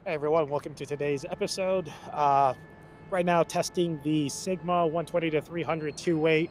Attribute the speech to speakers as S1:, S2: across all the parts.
S1: Hey everyone, welcome to today's episode. Right now, testing the Sigma 120 to 300 2-weight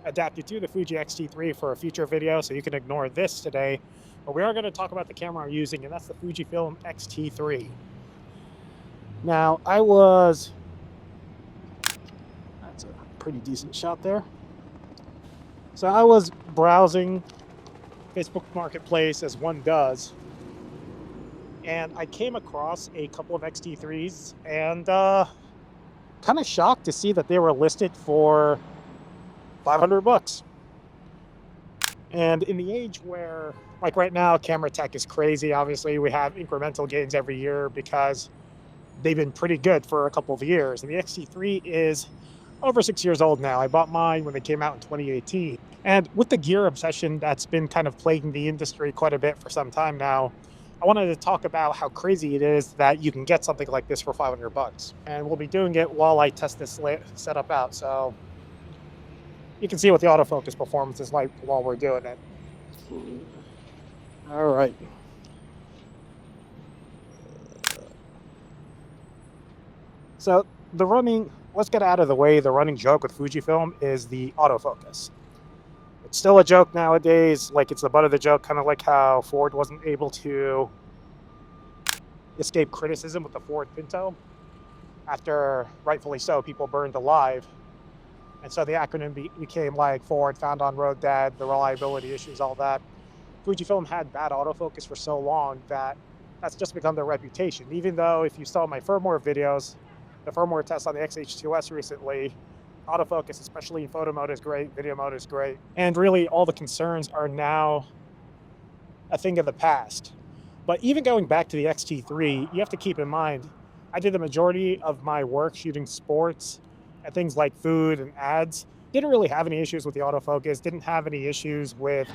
S1: adapted to the Fuji X-T3 for a future video, so you can ignore this today. But we are going to talk about the camera I'm using, and that's the Fujifilm X-T3. Now, that's a pretty decent shot there. So I was browsing Facebook Marketplace as one does, and I came across a couple of X-T3s and kind of shocked to see that they were listed for 500 bucks. And in the age where, like right now, camera tech is crazy, obviously we have incremental gains every year because they've been pretty good for a couple of years. And the X-T3 is over 6 years old now. I bought mine when they came out in 2018. And with the gear obsession that's been kind of plaguing the industry quite a bit for some time now, I wanted to talk about how crazy it is that you can get something like this for 500 bucks. And we'll be doing it while I test this setup out. So you can see what the autofocus performance is like while we're doing it. All right. So let's get out of the way. The running joke with Fujifilm is the autofocus. It's still a joke nowadays, like it's the butt of the joke, kind of like how Ford wasn't able to escape criticism with the Ford Pinto. After, rightfully so, people burned alive. And so the acronym became like Ford, found on road dead, the reliability issues, all that. Fujifilm had bad autofocus for so long that that's just become their reputation. Even though if you saw my firmware videos, the firmware test on the XH2S recently, autofocus, especially in photo mode, is great, video mode is great. And really all the concerns are now a thing of the past. But even going back to the X-T3, you have to keep in mind, I did the majority of my work shooting sports and things like food and ads. Didn't really have any issues with the autofocus, didn't have any issues with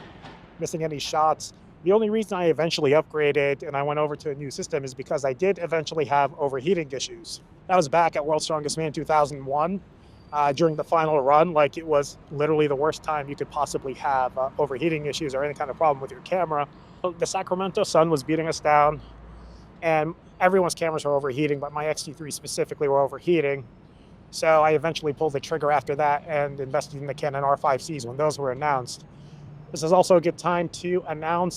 S1: missing any shots. The only reason I eventually upgraded and I went over to a new system is because I did eventually have overheating issues. That was back at World's Strongest Man 2001. During the final run, like it was literally the worst time you could possibly have overheating issues or any kind of problem with your camera. The Sacramento sun was beating us down and everyone's cameras were overheating, but my X-T3 specifically were overheating. So I eventually pulled the trigger after that and invested in the Canon R5Cs when those were announced. This is also a good time to announce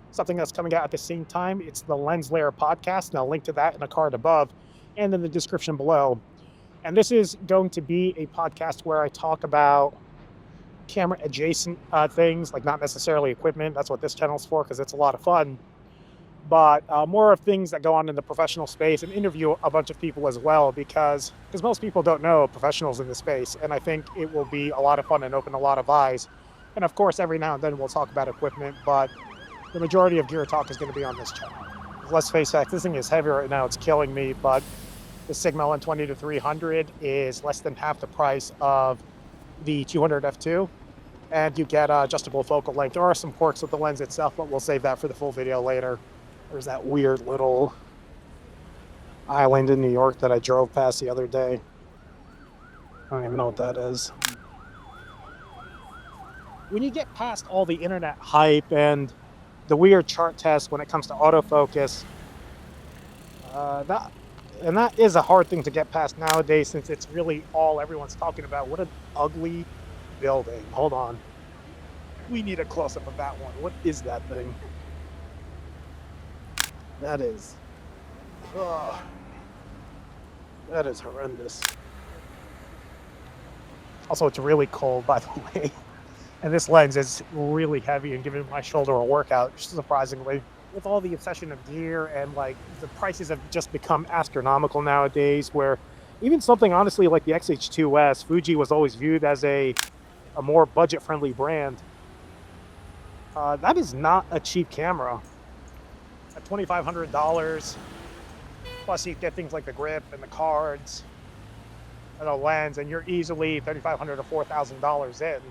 S1: something that's coming out at the same time. It's the Lens Layer podcast, and I'll link to that in the card above and in the description below. And this is going to be a podcast where I talk about camera adjacent things, like not necessarily equipment. That's what this channel's for, because it's a lot of fun. But more of things that go on in the professional space, and interview a bunch of people as well, because most people don't know professionals in the space. And I think it will be a lot of fun and open a lot of eyes. And of course, every now and then we'll talk about equipment, but the majority of gear talk is going to be on this channel. Let's face it, this thing is heavy right now. It's killing me, but the Sigma 120 to 300 is less than half the price of the 200 f2, and you get adjustable focal length. There are some quirks with the lens itself, but we'll save that for the full video later. There's that weird little island in New York that I drove past the other day. I don't even know what that is. When you get past all the internet hype and the weird chart test when it comes to autofocus, that is a hard thing to get past nowadays, since it's really all everyone's talking about. What an ugly building. Hold on. We need a close-up of that one. What is that thing? That is horrendous. Also, it's really cold, by the way. And this lens is really heavy and giving my shoulder a workout, surprisingly. With all the obsession of gear and like the prices have just become astronomical nowadays, where even something honestly like the XH2S, Fuji was always viewed as a more budget-friendly brand. That is not a cheap camera. At $2,500, plus you get things like the grip and the cards and the lens, and you're easily $3,500 to $4,000 in,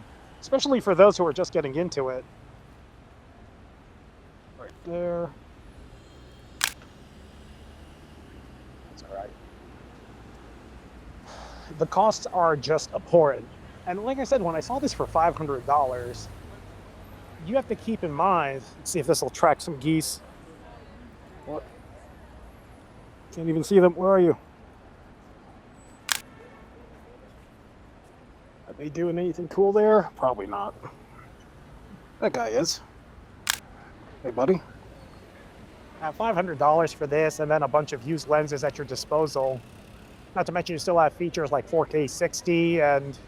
S1: especially for those who are just getting into it. Right there. That's all right. The costs are just abhorrent. And like I said, when I saw this for $500, you have to keep in mind, let's see if this will track some geese. What? Can't even see them. Where are you? Are they doing anything cool there? Probably not. That guy is. Hey, buddy. At $500 for this, and then a bunch of used lenses at your disposal. Not to mention you still have features like 4K 60 and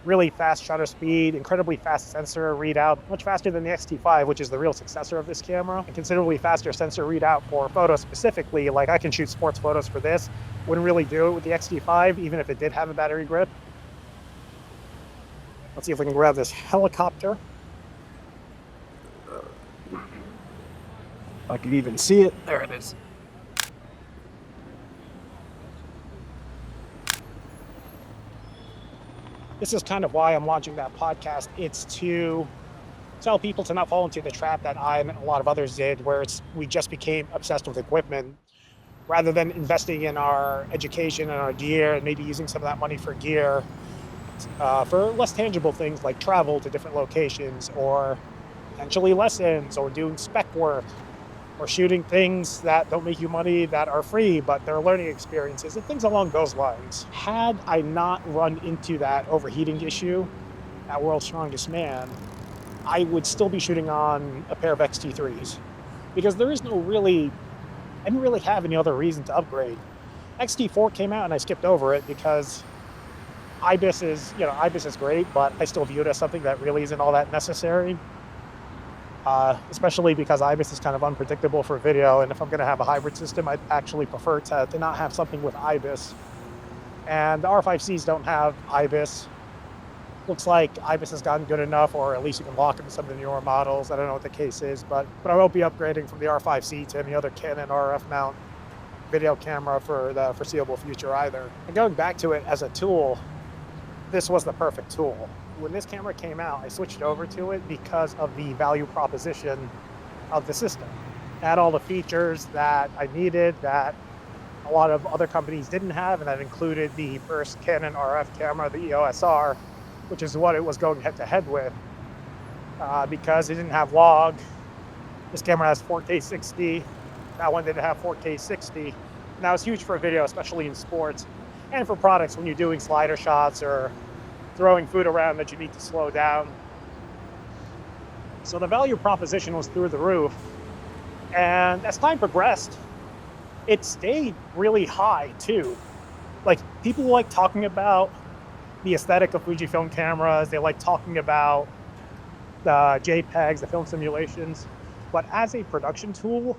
S1: really fast shutter speed, incredibly fast sensor readout, much faster than the X-T3, which is the real successor of this camera, and considerably faster sensor readout for photos specifically. Like, I can shoot sports photos for this. Wouldn't really do it with the X-T3, even if it did have a battery grip. Let's see if we can grab this helicopter. I can even see it. There it is. This is kind of why I'm launching that podcast. It's to tell people to not fall into the trap that I and a lot of others did, where we just became obsessed with equipment rather than investing in our education and our gear and maybe using some of that money for gear for less tangible things like travel to different locations or potentially lessons or doing spec work or shooting things that don't make you money that are free, but they're learning experiences and things along those lines. Had I not run into that overheating issue at World's Strongest Man, I would still be shooting on a pair of X-T3s because there is I didn't really have any other reason to upgrade. X-T4 came out and I skipped over it because IBIS is great, but I still view it as something that really isn't all that necessary. Especially because IBIS is kind of unpredictable for video, and if I'm going to have a hybrid system, I'd actually prefer to not have something with IBIS. And the R5Cs don't have IBIS. Looks like IBIS has gotten good enough, or at least you can lock into some of the newer models. I don't know what the case is, but I won't be upgrading from the R5C to any other Canon RF mount video camera for the foreseeable future either. And going back to it as a tool, this was the perfect tool. When this camera came out, I switched over to it because of the value proposition of the system. It had all the features that I needed that a lot of other companies didn't have, and that included the first Canon RF camera, the EOS-R, which is what it was going head-to-head with, because it didn't have log. This camera has 4K 60. That one didn't have 4K 60. And that was huge for video, especially in sports, and for products when you're doing slider shots or throwing food around that you need to slow down. So the value proposition was through the roof. And as time progressed, it stayed really high too. Like, people like talking about the aesthetic of Fujifilm cameras. They like talking about the JPEGs, the film simulations. But as a production tool,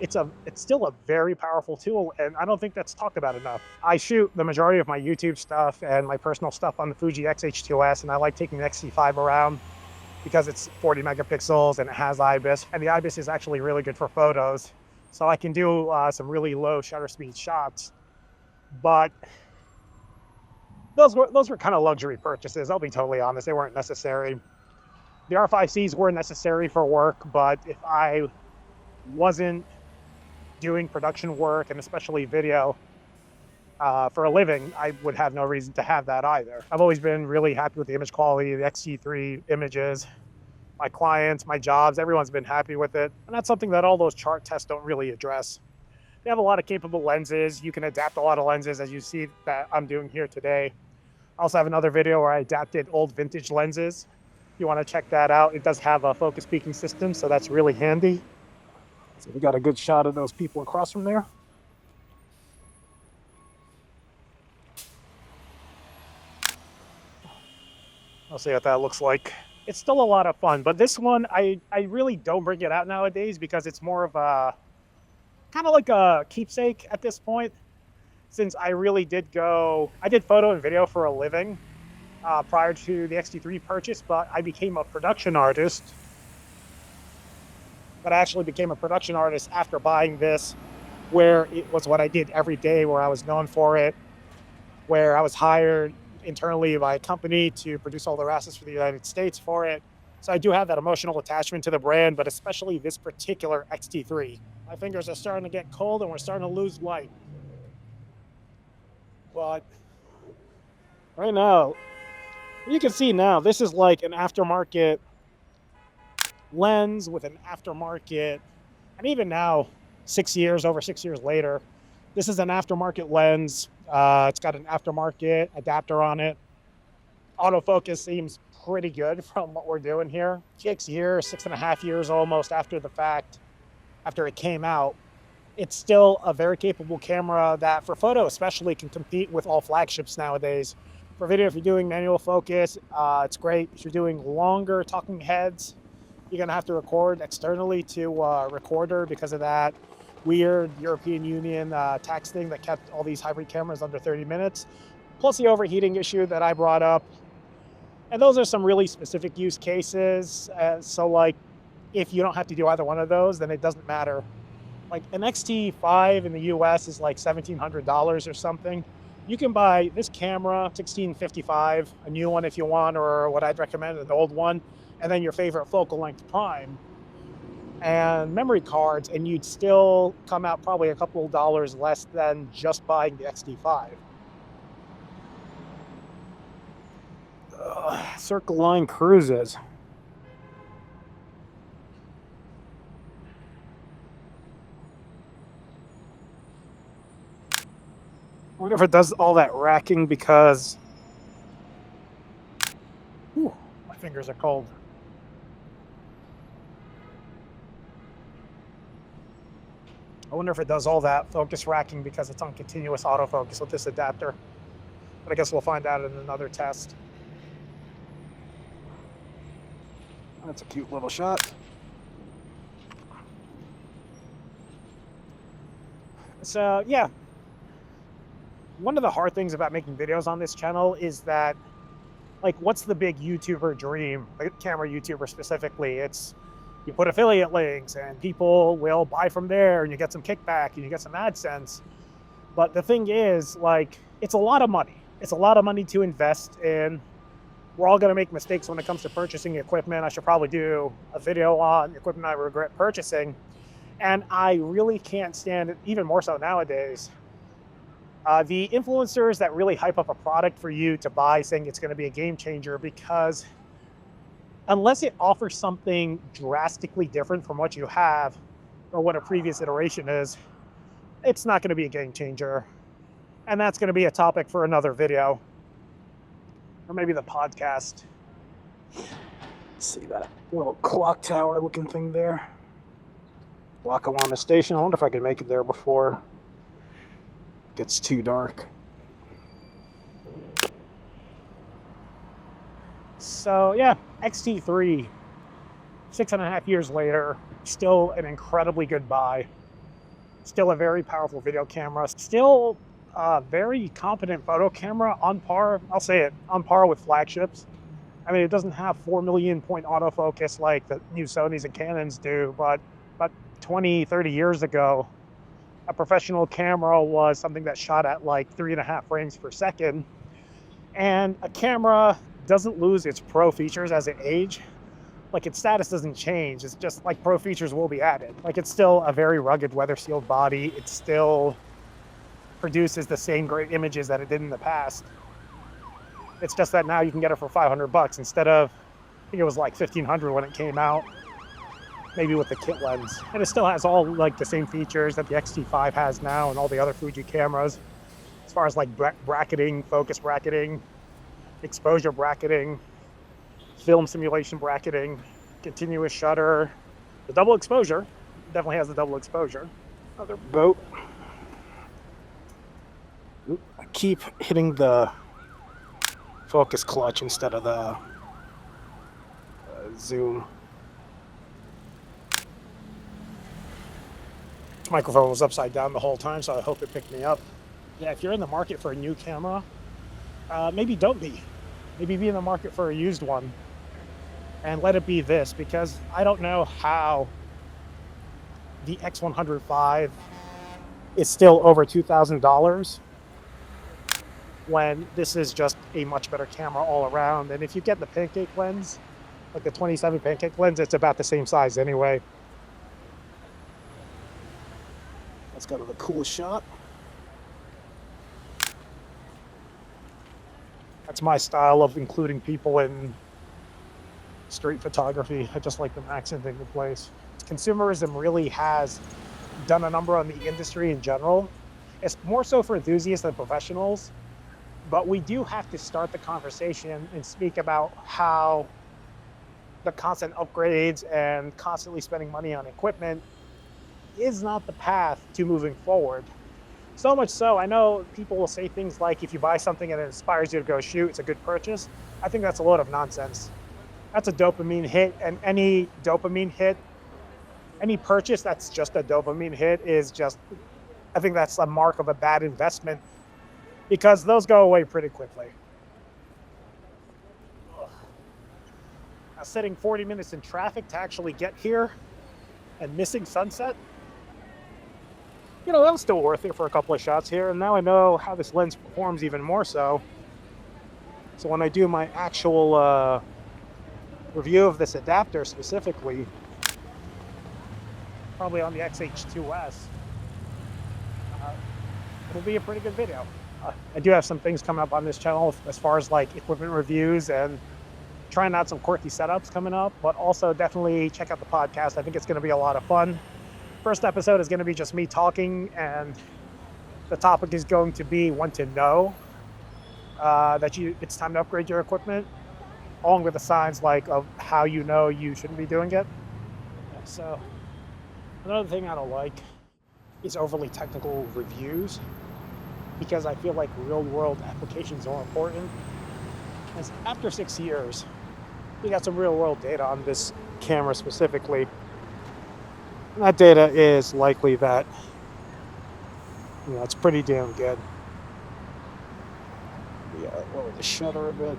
S1: it's still a very powerful tool, and I don't think that's talked about enough. I shoot the majority of my YouTube stuff and my personal stuff on the Fuji X-H2S, and I like taking the X-T3 around because it's 40 megapixels and it has IBIS, and the IBIS is actually really good for photos. So I can do some really low shutter speed shots, but those were kind of luxury purchases. I'll be totally honest, they weren't necessary. The R5Cs were necessary for work, but if I wasn't doing production work, and especially video, for a living, I would have no reason to have that either. I've always been really happy with the image quality, the X-T3 images. My clients, my jobs, everyone's been happy with it. And that's something that all those chart tests don't really address. They have a lot of capable lenses. You can adapt a lot of lenses, as you see that I'm doing here today. I also have another video where I adapted old vintage lenses. If you want to check that out, it does have a focus peaking system, so that's really handy. So we got a good shot of those people across from there. I'll see what that looks like. It's still a lot of fun, but this one, I really don't bring it out nowadays because it's more of a, kind of like a keepsake at this point. Since I really did I did photo and video for a living prior to the X-T3 purchase, but I became a production artist. But I actually became a production artist after buying this, where it was what I did every day, where I was known for it, where I was hired internally by a company to produce all their assets for the United States for it. So I do have that emotional attachment to the brand, but especially this particular X-T3. My fingers are starting to get cold and we're starting to lose light. But right now, you can see now, this is like an aftermarket lens with an aftermarket, and even now, over 6 years later, This is an aftermarket lens. It's got an aftermarket adapter on it. Autofocus seems pretty good from what we're doing here. Kicks here, 6.5 years almost after the fact, after it came out. It's still a very capable camera that, for photo especially, can compete with all flagships nowadays. For video, if you're doing manual focus, it's great. If you're doing longer talking heads, you're going to have to record externally to a recorder because of that weird European Union tax thing that kept all these hybrid cameras under 30 minutes, plus the overheating issue that I brought up. And those are some really specific use cases. So like, if you don't have to do either one of those, then it doesn't matter. Like an X-T3 in the US is like $1,700 or something. You can buy this camera, 1655, a new one if you want, or what I'd recommend, an old one, and then your favorite focal length prime and memory cards, and you'd still come out probably a couple of dollars less than just buying the X-T3. Circle line cruises. I wonder if it does all that racking because my fingers are cold. I wonder if it does all that focus racking because it's on continuous autofocus with this adapter. But I guess we'll find out in another test. That's a cute little shot. So yeah, one of the hard things about making videos on this channel is that, like, what's the big YouTuber dream, like camera YouTuber specifically? It's you put affiliate links and people will buy from there and you get some kickback and you get some AdSense. But the thing is, like, it's a lot of money. It's a lot of money to invest in. We're all going to make mistakes when it comes to purchasing equipment. I should probably do a video on equipment I regret purchasing. And I really can't stand it, even more so nowadays. The influencers that really hype up a product for you to buy, saying it's going to be a game changer, because unless it offers something drastically different from what you have or what a previous iteration is, it's not going to be a game changer. And that's going to be a topic for another video. Or maybe the podcast. See that little clock tower looking thing there? Lackawanna Station. I wonder if I can make it there before it gets too dark. So yeah, X-T3, 6.5 years later, still an incredibly good buy. Still a very powerful video camera. Still a very competent photo camera, on par, I'll say it, on par with flagships. I mean, it doesn't have 4 million point autofocus like the new Sonys and Canons do, but 20, 30 years ago, a professional camera was something that shot at like 3.5 frames per second. And a camera doesn't lose its pro features as it age. Like, its status doesn't change. It's just like pro features will be added. Like, it's still a very rugged weather sealed body. It still produces the same great images that it did in the past. It's just that now you can get it for $500 instead of, I think it was like $1,500 when it came out, maybe with the kit lens. And it still has all like the same features that the X-T3 has now and all the other Fuji cameras, as far as like bracketing, focus bracketing, exposure bracketing, film simulation bracketing, continuous shutter, the double exposure. Definitely has the double exposure. Another boat. Oop, I keep hitting the focus clutch instead of the zoom. This microphone was upside down the whole time, so I hope it picked me up. Yeah, if you're in the market for a new camera, maybe don't be. Maybe be in the market for a used one and let it be this, because I don't know how the X100V is still over $2,000 when this is just a much better camera all around. And if you get the pancake lens, like the 27 pancake lens, it's about the same size anyway. That's got the coolest shot. That's my style of including people in street photography. I just like them accenting the place. Consumerism really has done a number on the industry in general, It's more so for enthusiasts than professionals, but we do have to start the conversation and speak about how the constant upgrades and constantly spending money on equipment is not the path to moving forward. So much so, I know people will say things like, if you buy something and it inspires you to go shoot, it's a good purchase. I think that's a load of nonsense. That's a dopamine hit, and any dopamine hit, any purchase that's just a dopamine hit is just, I think that's a mark of a bad investment because those go away pretty quickly. Now, sitting 40 minutes in traffic to actually get here and missing sunset, that was still worth it for a couple of shots here. And now I know how this lens performs even more so. So when I do my actual review of this adapter specifically, probably on the XH2S, it'll be a pretty good video. I do have some things coming up on this channel as far as like equipment reviews and trying out some quirky setups coming up, but also definitely check out the podcast. I think it's going to be a lot of fun. First episode is going to be just me talking, and the topic is going to be when to know that it's time to upgrade your equipment, along with the signs like of how you know you shouldn't be doing it. So another thing I don't like is overly technical reviews, because I feel like real world applications are important. As after 6 years, we got some real world data on this camera specifically. And that data is likely that, it's pretty damn good. Yeah, lower the shutter a bit.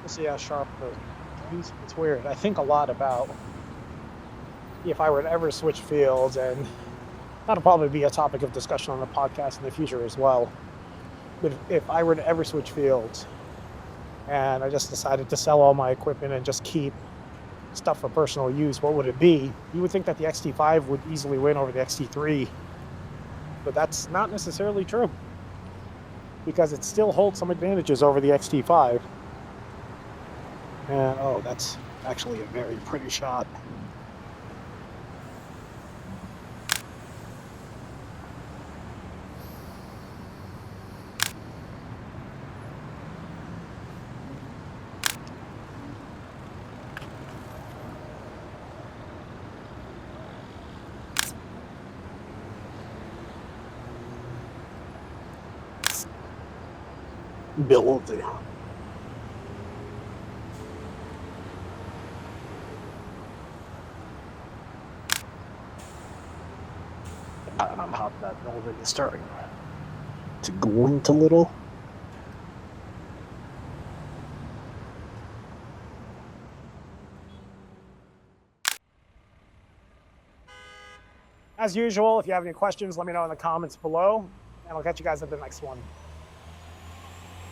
S1: See how sharp it's weird. I think a lot about if I were to ever switch fields, and that'll probably be a topic of discussion on the podcast in the future as well. But if I were to ever switch fields and I just decided to sell all my equipment and just keep stuff for personal use, what would it be? You would think that the X-T5 would easily win over the X-T3, but that's not necessarily true, because it still holds some advantages over the X-T5. And oh, that's actually a very pretty shot. Building. I don't know how that building is starting to glint a little. As usual, if you have any questions, let me know in the comments below, and I'll catch you guys at the next one.